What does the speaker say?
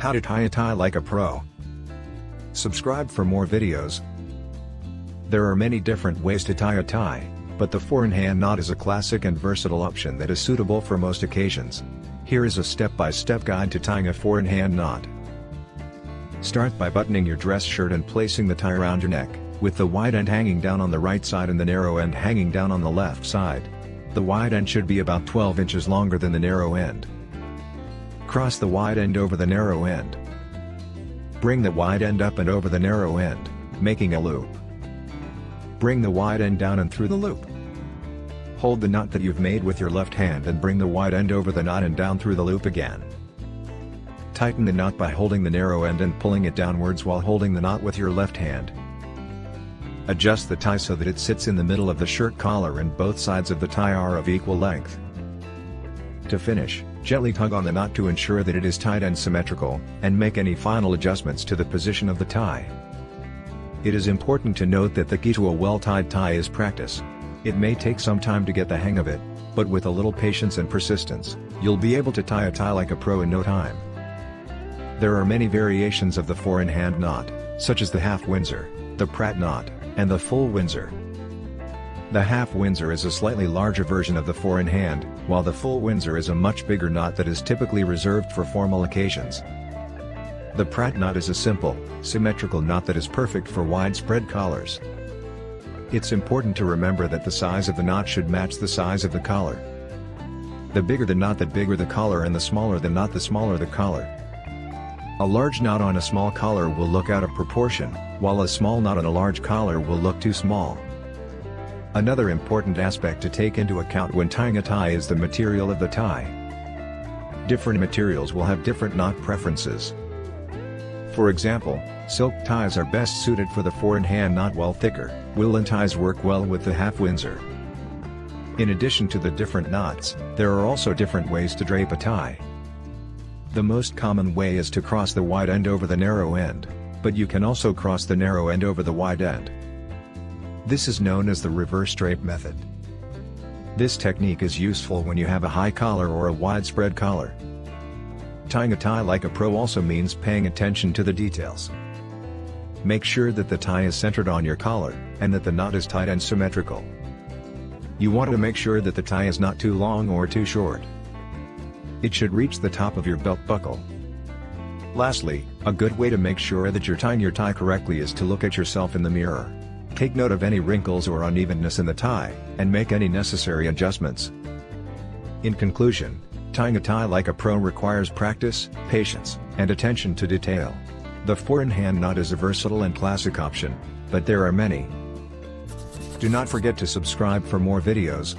How to tie a tie like a pro. Subscribe for more videos. There are many different ways to tie a tie, but the 4-in-hand knot is a classic and versatile option that is suitable for most occasions. Here is a step-by-step guide to tying a 4-in-hand knot. Start by buttoning your dress shirt and placing the tie around your neck, with the wide end hanging down on the right side and the narrow end hanging down on the left side. The wide end should be about 12 inches longer than the narrow end. Cross the wide end over the narrow end. Bring the wide end up and over the narrow end, making a loop. Bring the wide end down and through the loop. Hold the knot that you've made with your left hand and bring the wide end over the knot and down through the loop again. Tighten the knot by holding the narrow end and pulling it downwards while holding the knot with your left hand. Adjust the tie so that it sits in the middle of the shirt collar and both sides of the tie are of equal length. To finish, gently tug on the knot to ensure that it is tight and symmetrical, and make any final adjustments to the position of the tie. It is important to note that the key to a well-tied tie is practice. It may take some time to get the hang of it, but with a little patience and persistence, you'll be able to tie a tie like a pro in no time. There are many variations of the 4-in-hand knot, such as the half Windsor, the Pratt knot, and the full Windsor. The half Windsor is a slightly larger version of the 4-in-hand, while the full Windsor is a much bigger knot that is typically reserved for formal occasions. The Pratt knot is a simple, symmetrical knot that is perfect for widespread collars. It's important to remember that the size of the knot should match the size of the collar. The bigger the knot, the bigger the collar, and the smaller the knot, the smaller the collar. A large knot on a small collar will look out of proportion, while a small knot on a large collar will look too small. Another important aspect to take into account when tying a tie is the material of the tie. Different materials will have different knot preferences. For example, silk ties are best suited for the 4-in-hand knot, while thicker, woolen ties work well with the half Windsor. In addition to the different knots, there are also different ways to drape a tie. The most common way is to cross the wide end over the narrow end, but you can also cross the narrow end over the wide end. This is known as the reverse drape method. This technique is useful when you have a high collar or a widespread collar. Tying a tie like a pro also means paying attention to the details. Make sure that the tie is centered on your collar, and that the knot is tight and symmetrical. You want to make sure that the tie is not too long or too short. It should reach the top of your belt buckle. Lastly, a good way to make sure that you're tying your tie correctly is to look at yourself in the mirror. Take note of any wrinkles or unevenness in the tie, and make any necessary adjustments. In conclusion, tying a tie like a pro requires practice, patience, and attention to detail. The 4-in-hand knot is a versatile and classic option, but there are many. Do not forget to subscribe for more videos.